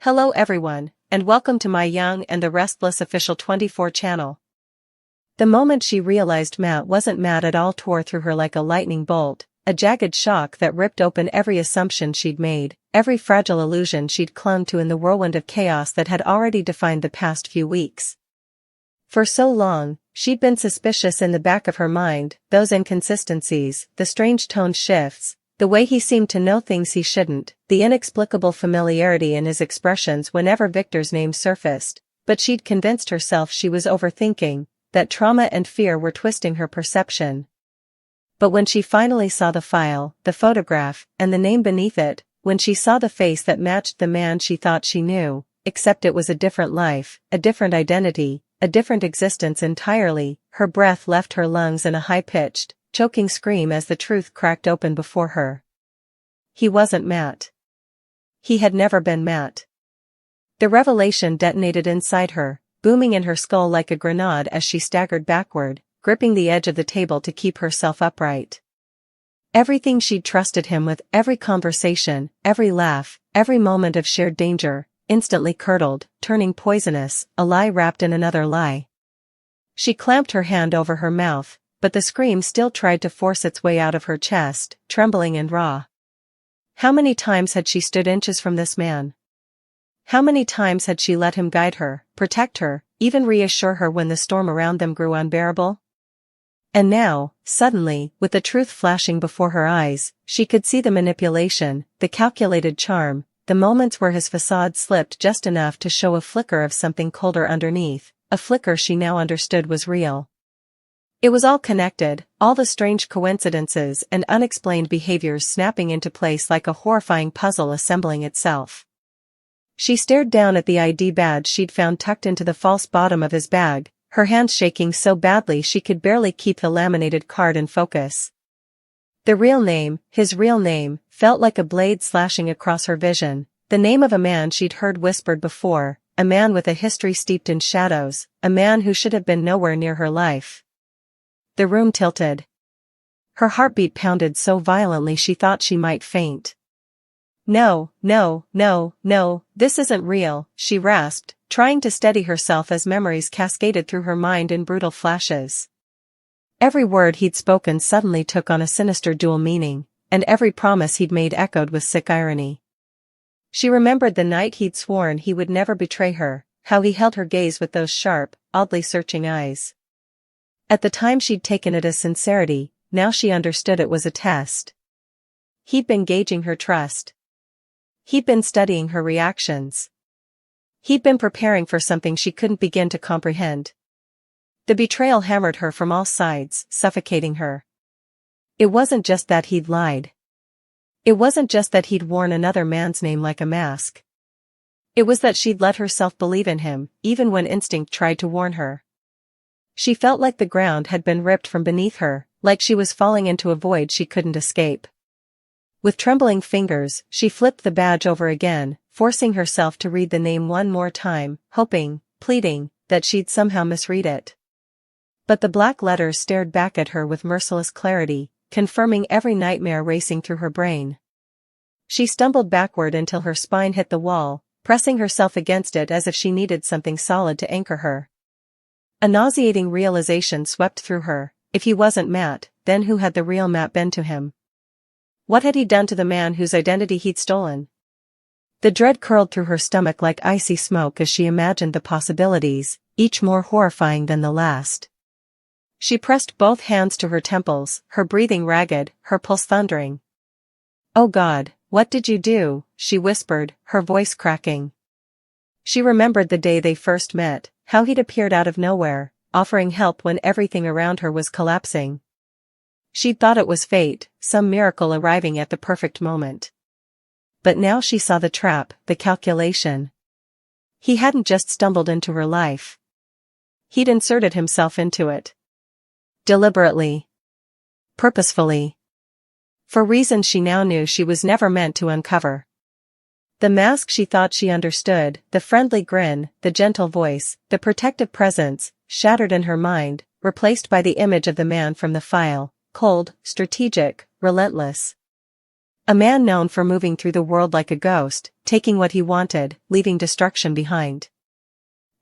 Hello everyone, and welcome to my Young and the Restless official 24 channel. The moment she realized Matt wasn't Matt at all tore through her like a lightning bolt, a jagged shock that ripped open every assumption she'd made, every fragile illusion she'd clung to in the whirlwind of chaos that had already defined the past few weeks. For so long, she'd been suspicious in the back of her mind, those inconsistencies, the strange tone shifts, the way he seemed to know things he shouldn't, the inexplicable familiarity in his expressions whenever Victor's name surfaced, but she'd convinced herself she was overthinking, that trauma and fear were twisting her perception. But when she finally saw the file, the photograph, and the name beneath it, when she saw the face that matched the man she thought she knew, except it was a different life, a different identity, a different existence entirely, her breath left her lungs in a high-pitched, choking scream as the truth cracked open before her. He wasn't Matt. He had never been Matt. The revelation detonated inside her, booming in her skull like a grenade as she staggered backward, gripping the edge of the table to keep herself upright. Everything she'd trusted him with, every conversation, every laugh, every moment of shared danger, instantly curdled, turning poisonous, a lie wrapped in another lie. She clamped her hand over her mouth, but the scream still tried to force its way out of her chest, trembling and raw. How many times had she stood inches from this man? How many times had she let him guide her, protect her, even reassure her when the storm around them grew unbearable? And now, suddenly, with the truth flashing before her eyes, she could see the manipulation, the calculated charm, the moments where his facade slipped just enough to show a flicker of something colder underneath, a flicker she now understood was real. It was all connected, all the strange coincidences and unexplained behaviors snapping into place like a horrifying puzzle assembling itself. She stared down at the ID badge she'd found tucked into the false bottom of his bag, her hands shaking so badly she could barely keep the laminated card in focus. The real name, his real name, felt like a blade slashing across her vision, the name of a man she'd heard whispered before, a man with a history steeped in shadows, a man who should have been nowhere near her life. The room tilted. Her heartbeat pounded so violently she thought she might faint. No, this isn't real, she rasped, trying to steady herself as memories cascaded through her mind in brutal flashes. Every word he'd spoken suddenly took on a sinister dual meaning, and every promise he'd made echoed with sick irony. She remembered the night he'd sworn he would never betray her, how he held her gaze with those sharp, oddly searching eyes. At the time she'd taken it as sincerity, now she understood it was a test. He'd been gauging her trust. He'd been studying her reactions. He'd been preparing for something she couldn't begin to comprehend. The betrayal hammered her from all sides, suffocating her. It wasn't just that he'd lied. It wasn't just that he'd worn another man's name like a mask. It was that she'd let herself believe in him, even when instinct tried to warn her. She felt like the ground had been ripped from beneath her, like she was falling into a void she couldn't escape. With trembling fingers, she flipped the badge over again, forcing herself to read the name one more time, hoping, pleading, that she'd somehow misread it. But the black letters stared back at her with merciless clarity, confirming every nightmare racing through her brain. She stumbled backward until her spine hit the wall, pressing herself against it as if she needed something solid to anchor her. A nauseating realization swept through her. If he wasn't Matt, then who had the real Matt been to him? What had he done to the man whose identity he'd stolen? The dread curled through her stomach like icy smoke as she imagined the possibilities, each more horrifying than the last. She pressed both hands to her temples, her breathing ragged, her pulse thundering. "Oh God, what did you do?" she whispered, her voice cracking. She remembered the day they first met, how he'd appeared out of nowhere, offering help when everything around her was collapsing. She'd thought it was fate, some miracle arriving at the perfect moment. But now she saw the trap, the calculation. He hadn't just stumbled into her life. He'd inserted himself into it. Deliberately. Purposefully. For reasons she now knew she was never meant to uncover. The mask she thought she understood, the friendly grin, the gentle voice, the protective presence, shattered in her mind, replaced by the image of the man from the file, cold, strategic, relentless. A man known for moving through the world like a ghost, taking what he wanted, leaving destruction behind.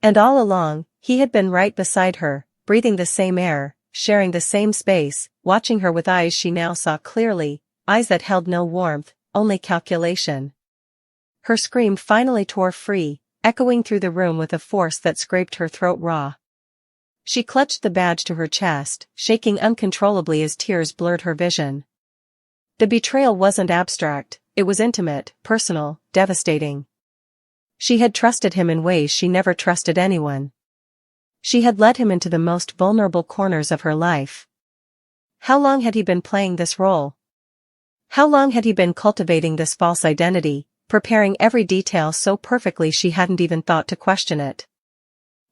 And all along, he had been right beside her, breathing the same air, sharing the same space, watching her with eyes she now saw clearly, eyes that held no warmth, only calculation. Her scream finally tore free, echoing through the room with a force that scraped her throat raw. She clutched the badge to her chest, shaking uncontrollably as tears blurred her vision. The betrayal wasn't abstract, it was intimate, personal, devastating. She had trusted him in ways she never trusted anyone. She had led him into the most vulnerable corners of her life. How long had he been playing this role? How long had he been cultivating this false identity, preparing every detail so perfectly she hadn't even thought to question it?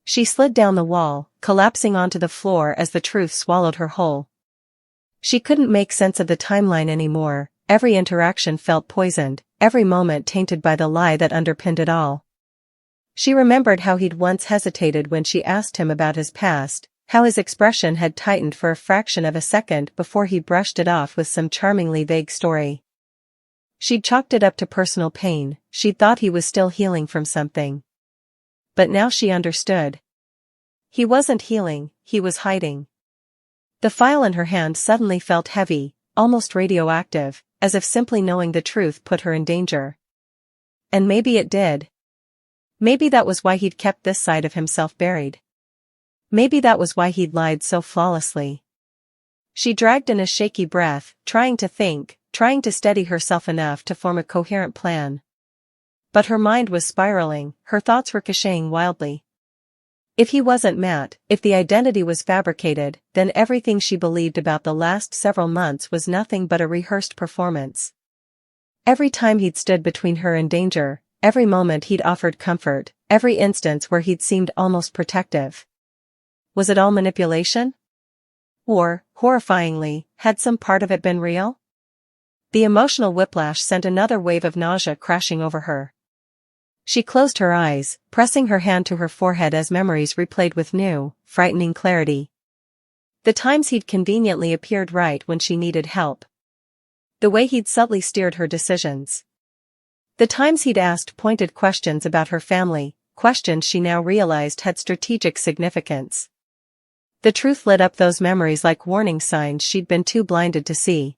She slid down the wall, collapsing onto the floor as the truth swallowed her whole. She couldn't make sense of the timeline anymore, every interaction felt poisoned, every moment tainted by the lie that underpinned it all. She remembered how he'd once hesitated when she asked him about his past, how his expression had tightened for a fraction of a second before he brushed it off with some charmingly vague story. She'd chalked it up to personal pain, she'd thought he was still healing from something. But now she understood. He wasn't healing, he was hiding. The file in her hand suddenly felt heavy, almost radioactive, as if simply knowing the truth put her in danger. And maybe it did. Maybe that was why he'd kept this side of himself buried. Maybe that was why he'd lied so flawlessly. She dragged in a shaky breath, trying to think, trying to steady herself enough to form a coherent plan. But her mind was spiraling, her thoughts ricocheting wildly. If he wasn't Matt, if the identity was fabricated, then everything she believed about the last several months was nothing but a rehearsed performance. Every time he'd stood between her and danger, every moment he'd offered comfort, every instance where he'd seemed almost protective. Was it all manipulation? Or, horrifyingly, had some part of it been real? The emotional whiplash sent another wave of nausea crashing over her. She closed her eyes, pressing her hand to her forehead as memories replayed with new, frightening clarity. The times he'd conveniently appeared right when she needed help. The way he'd subtly steered her decisions. The times he'd asked pointed questions about her family, questions she now realized had strategic significance. The truth lit up those memories like warning signs she'd been too blinded to see.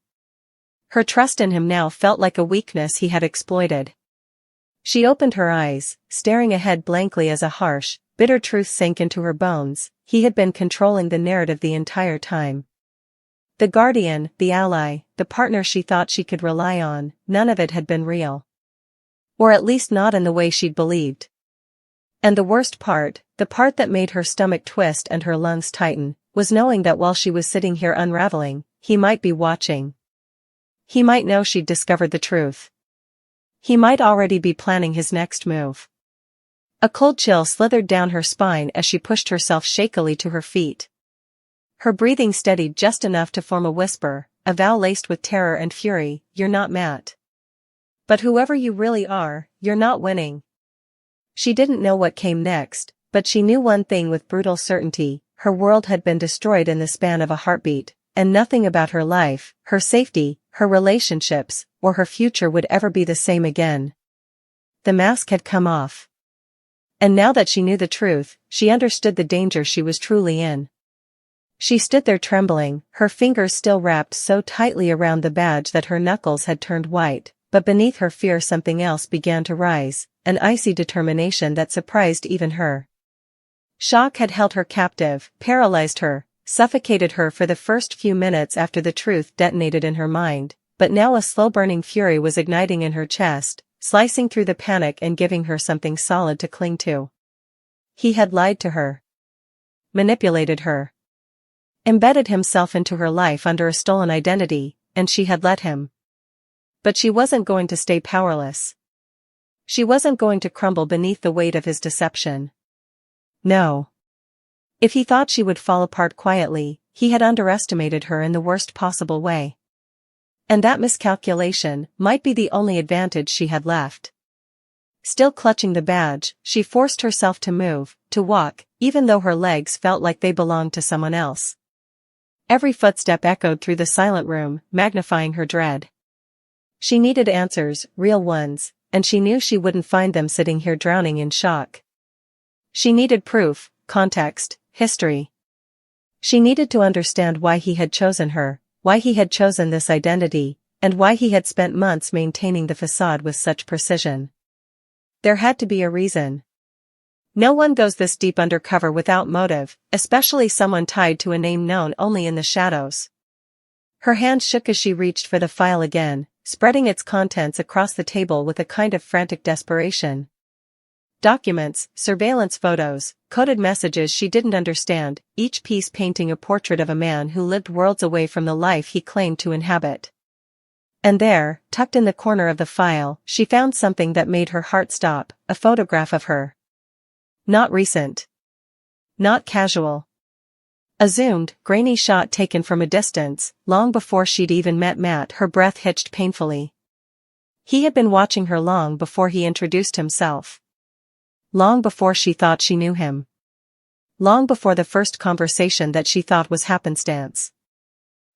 Her trust in him now felt like a weakness he had exploited. She opened her eyes, staring ahead blankly as a harsh, bitter truth sank into her bones. He had been controlling the narrative the entire time. The guardian, the ally, the partner she thought she could rely on, none of it had been real. Or at least not in the way she'd believed. And the worst part, the part that made her stomach twist and her lungs tighten, was knowing that while she was sitting here unraveling, he might be watching. He might know she'd discovered the truth. He might already be planning his next move. A cold chill slithered down her spine as she pushed herself shakily to her feet. Her breathing steadied just enough to form a whisper, a vow laced with terror and fury, "You're not Matt. But whoever you really are, you're not winning." She didn't know what came next, but she knew one thing with brutal certainty: her world had been destroyed in the span of a heartbeat, and nothing about her life, her safety, her relationships, or her future would ever be the same again. The mask had come off. And now that she knew the truth, she understood the danger she was truly in. She stood there trembling, her fingers still wrapped so tightly around the badge that her knuckles had turned white, but beneath her fear something else began to rise, an icy determination that surprised even her. Shock had held her captive, paralyzed her, suffocated her for the first few minutes after the truth detonated in her mind, but now a slow-burning fury was igniting in her chest, slicing through the panic and giving her something solid to cling to. He had lied to her. Manipulated her. Embedded himself into her life under a stolen identity, and she had let him. But she wasn't going to stay powerless. She wasn't going to crumble beneath the weight of his deception. No. If he thought she would fall apart quietly, he had underestimated her in the worst possible way. And that miscalculation might be the only advantage she had left. Still clutching the badge, she forced herself to move, to walk, even though her legs felt like they belonged to someone else. Every footstep echoed through the silent room, magnifying her dread. She needed answers, real ones, and she knew she wouldn't find them sitting here drowning in shock. She needed proof, context, history. She needed to understand why he had chosen her, why he had chosen this identity, and why he had spent months maintaining the facade with such precision. There had to be a reason. No one goes this deep undercover without motive, especially someone tied to a name known only in the shadows. Her hand shook as she reached for the file again, spreading its contents across the table with a kind of frantic desperation. Documents, surveillance photos, coded messages she didn't understand, each piece painting a portrait of a man who lived worlds away from the life he claimed to inhabit. And there, tucked in the corner of the file, she found something that made her heart stop, a photograph of her. Not recent. Not casual. A zoomed, grainy shot taken from a distance, long before she'd even met Matt. Her breath hitched painfully. He had been watching her long before he introduced himself. Long before she thought she knew him. Long before the first conversation that she thought was happenstance.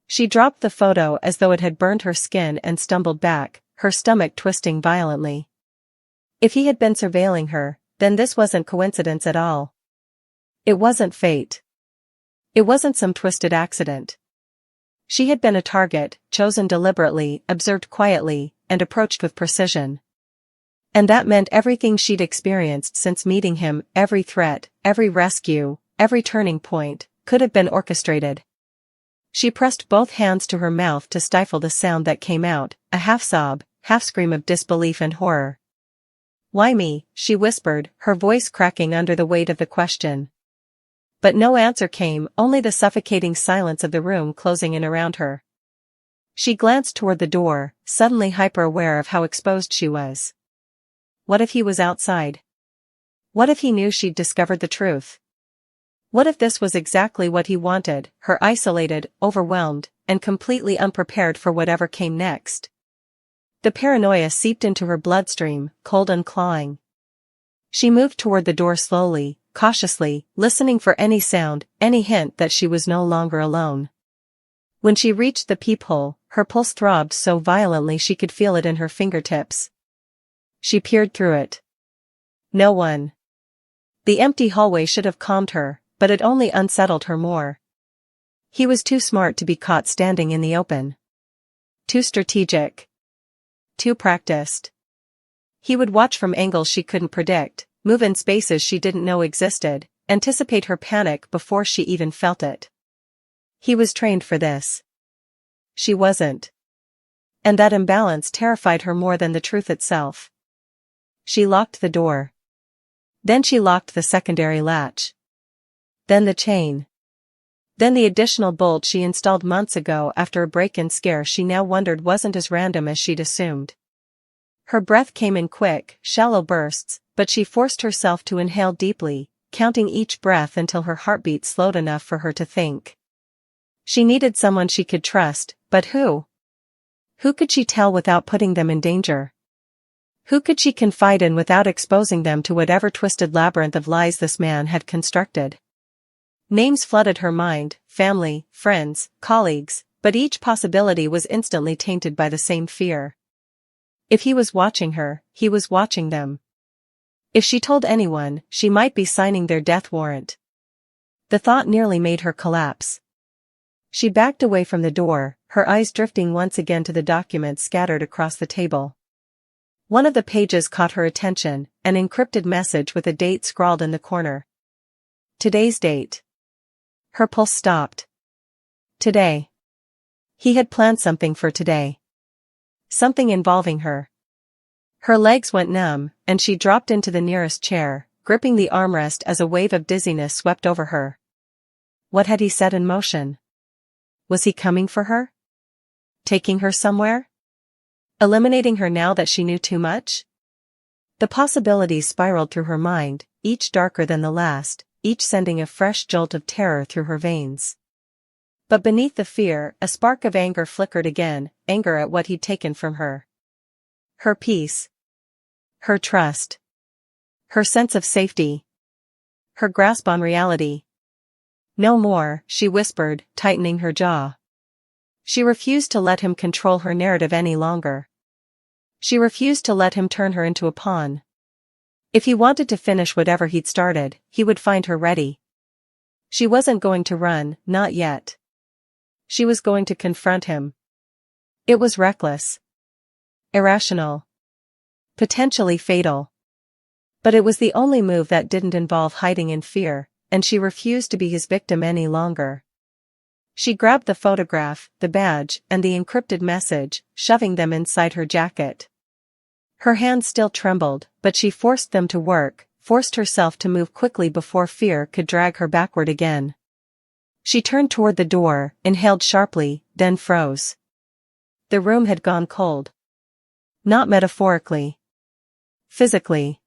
She dropped the photo as though it had burned her skin and stumbled back, her stomach twisting violently. If he had been surveilling her, then this wasn't coincidence at all. It wasn't fate. It wasn't some twisted accident. She had been a target, chosen deliberately, observed quietly, and approached with precision. And that meant everything she'd experienced since meeting him, every threat, every rescue, every turning point, could have been orchestrated. She pressed both hands to her mouth to stifle the sound that came out, a half-sob, half-scream of disbelief and horror. "Why me?" she whispered, her voice cracking under the weight of the question. But no answer came, only the suffocating silence of the room closing in around her. She glanced toward the door, suddenly hyper-aware of how exposed she was. What if he was outside? What if he knew she'd discovered the truth? What if this was exactly what he wanted, her isolated, overwhelmed, and completely unprepared for whatever came next? The paranoia seeped into her bloodstream, cold and clawing. She moved toward the door slowly, cautiously, listening for any sound, any hint that she was no longer alone. When she reached the peephole, her pulse throbbed so violently she could feel it in her fingertips. She peered through it. No one. The empty hallway should have calmed her, but it only unsettled her more. He was too smart to be caught standing in the open. Too strategic. Too practiced. He would watch from angles she couldn't predict, move in spaces she didn't know existed, anticipate her panic before she even felt it. He was trained for this. She wasn't. And that imbalance terrified her more than the truth itself. She locked the door. Then she locked the secondary latch. Then the chain. Then the additional bolt she installed months ago after a break-in scare she now wondered wasn't as random as she'd assumed. Her breath came in quick, shallow bursts, but she forced herself to inhale deeply, counting each breath until her heartbeat slowed enough for her to think. She needed someone she could trust, but who? Who could she tell without putting them in danger? Who could she confide in without exposing them to whatever twisted labyrinth of lies this man had constructed? Names flooded her mind, family, friends, colleagues, but each possibility was instantly tainted by the same fear. If he was watching her, he was watching them. If she told anyone, she might be signing their death warrant. The thought nearly made her collapse. She backed away from the door, her eyes drifting once again to the documents scattered across the table. One of the pages caught her attention, an encrypted message with a date scrawled in the corner. Today's date. Her pulse stopped. Today. He had planned something for today. Something involving her. Her legs went numb, and she dropped into the nearest chair, gripping the armrest as a wave of dizziness swept over her. What had he set in motion? Was he coming for her? Taking her somewhere? Eliminating her now that she knew too much? The possibilities spiraled through her mind, each darker than the last, each sending a fresh jolt of terror through her veins. But beneath the fear, a spark of anger flickered again, anger at what he'd taken from her. Her peace. Her trust. Her sense of safety. Her grasp on reality. No more, she whispered, tightening her jaw. She refused to let him control her narrative any longer. She refused to let him turn her into a pawn. If he wanted to finish whatever he'd started, he would find her ready. She wasn't going to run, not yet. She was going to confront him. It was reckless. Irrational. Potentially fatal. But it was the only move that didn't involve hiding in fear, and she refused to be his victim any longer. She grabbed the photograph, the badge, and the encrypted message, shoving them inside her jacket. Her hands still trembled, but she forced them to work, forced herself to move quickly before fear could drag her backward again. She turned toward the door, inhaled sharply, then froze. The room had gone cold. Not metaphorically. Physically.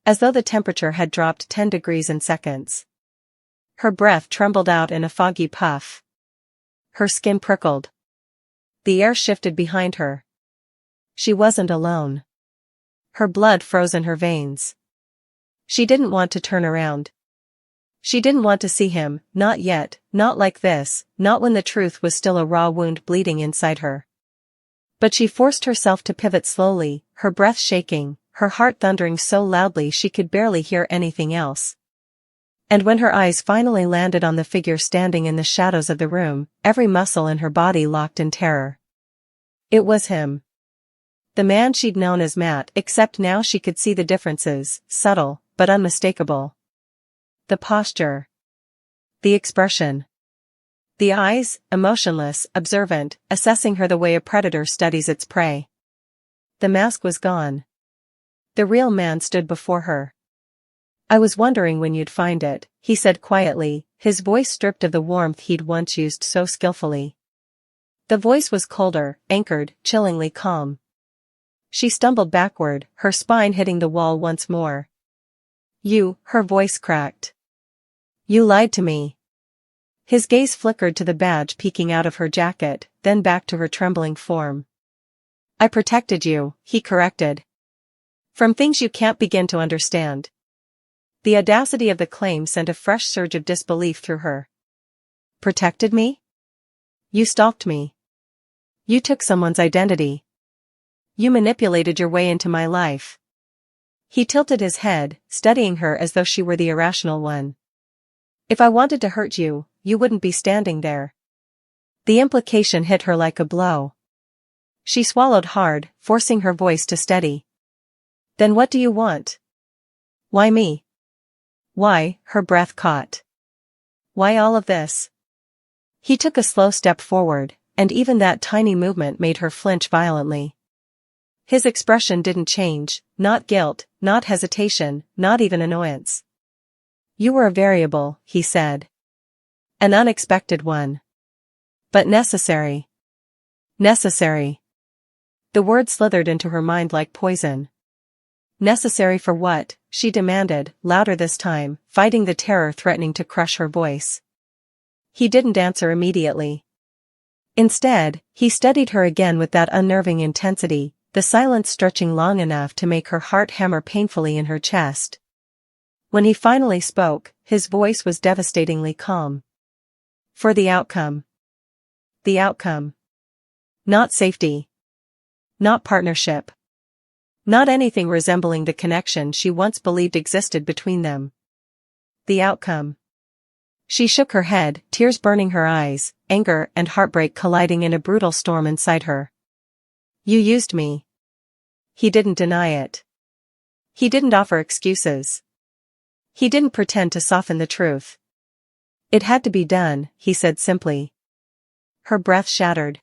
As though the temperature had dropped 10 degrees in seconds. Her breath trembled out in a foggy puff. Her skin prickled. The air shifted behind her. She wasn't alone. Her blood froze in her veins. She didn't want to turn around. She didn't want to see him, not yet, not like this, not when the truth was still a raw wound bleeding inside her. But she forced herself to pivot slowly, her breath shaking, her heart thundering so loudly she could barely hear anything else. And when her eyes finally landed on the figure standing in the shadows of the room, every muscle in her body locked in terror. It was him. The man she'd known as Matt, except now she could see the differences, subtle, but unmistakable. The posture. The expression. The eyes, emotionless, observant, assessing her the way a predator studies its prey. The mask was gone. The real man stood before her. "I was wondering when you'd find it," he said quietly, his voice stripped of the warmth he'd once used so skillfully. The voice was colder, anchored, chillingly calm. She stumbled backward, her spine hitting the wall once more. Her voice cracked. "You lied to me." His gaze flickered to the badge peeking out of her jacket, then back to her trembling form. "I protected you," he corrected. "From things you can't begin to understand." The audacity of the claim sent a fresh surge of disbelief through her. "Protected me? You stalked me. You took someone's identity. You manipulated your way into my life." He tilted his head, studying her as though she were the irrational one. "If I wanted to hurt you, you wouldn't be standing there." The implication hit her like a blow. She swallowed hard, forcing her voice to steady. "Then what do you want? Why me? Why?" Her breath caught. "Why all of this?" He took a slow step forward, and even that tiny movement made her flinch violently. His expression didn't change, not guilt, not hesitation, not even annoyance. "You were a variable," he said. "An unexpected one. But necessary. Necessary." The word slithered into her mind like poison. "Necessary for what?" she demanded, louder this time, fighting the terror threatening to crush her voice. He didn't answer immediately. Instead, he studied her again with that unnerving intensity, the silence stretching long enough to make her heart hammer painfully in her chest. When he finally spoke, his voice was devastatingly calm. "For the outcome." The outcome. Not safety. Not partnership. Not anything resembling the connection she once believed existed between them. The outcome. She shook her head, tears burning her eyes, anger and heartbreak colliding in a brutal storm inside her. "You used me." He didn't deny it. He didn't offer excuses. He didn't pretend to soften the truth. "It had to be done," he said simply. Her breath shattered.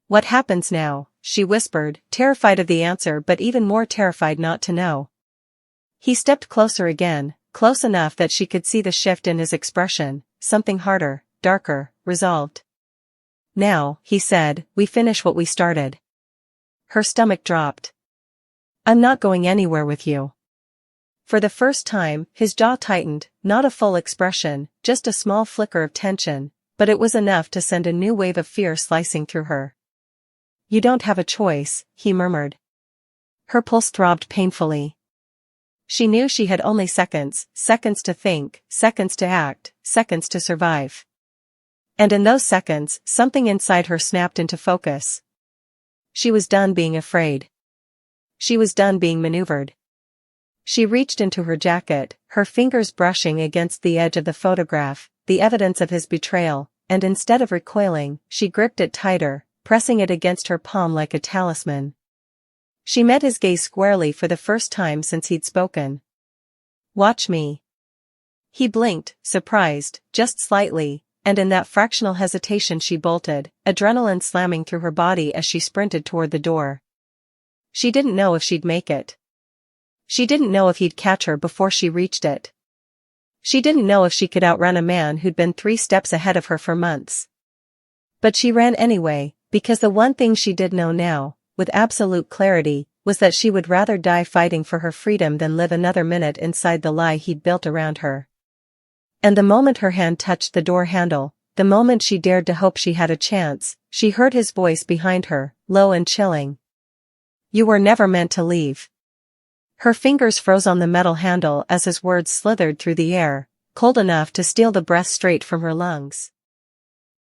"What happens now?" she whispered, terrified of the answer but even more terrified not to know. He stepped closer again, close enough that she could see the shift in his expression, something harder, darker, resolved. "Now," he said, "we finish what we started." Her stomach dropped. "I'm not going anywhere with you." For the first time, his jaw tightened, not a full expression, just a small flicker of tension, but it was enough to send a new wave of fear slicing through her. "You don't have a choice," he murmured. Her pulse throbbed painfully. She knew she had only seconds, seconds to think, seconds to act, seconds to survive. And in those seconds, something inside her snapped into focus. She was done being afraid. She was done being maneuvered. She reached into her jacket, her fingers brushing against the edge of the photograph, the evidence of his betrayal, and instead of recoiling, she gripped it tighter, pressing it against her palm like a talisman. She met his gaze squarely for the first time since he'd spoken. "Watch me." He blinked, surprised, just slightly, and in that fractional hesitation she bolted, adrenaline slamming through her body as she sprinted toward the door. She didn't know if she'd make it. She didn't know if he'd catch her before she reached it. She didn't know if she could outrun a man who'd been 3 steps ahead of her for months. But she ran anyway, because the one thing she did know now, with absolute clarity, was that she would rather die fighting for her freedom than live another minute inside the lie he'd built around her. And the moment her hand touched the door handle, the moment she dared to hope she had a chance, she heard his voice behind her, low and chilling. "You were never meant to leave." Her fingers froze on the metal handle as his words slithered through the air, cold enough to steal the breath straight from her lungs.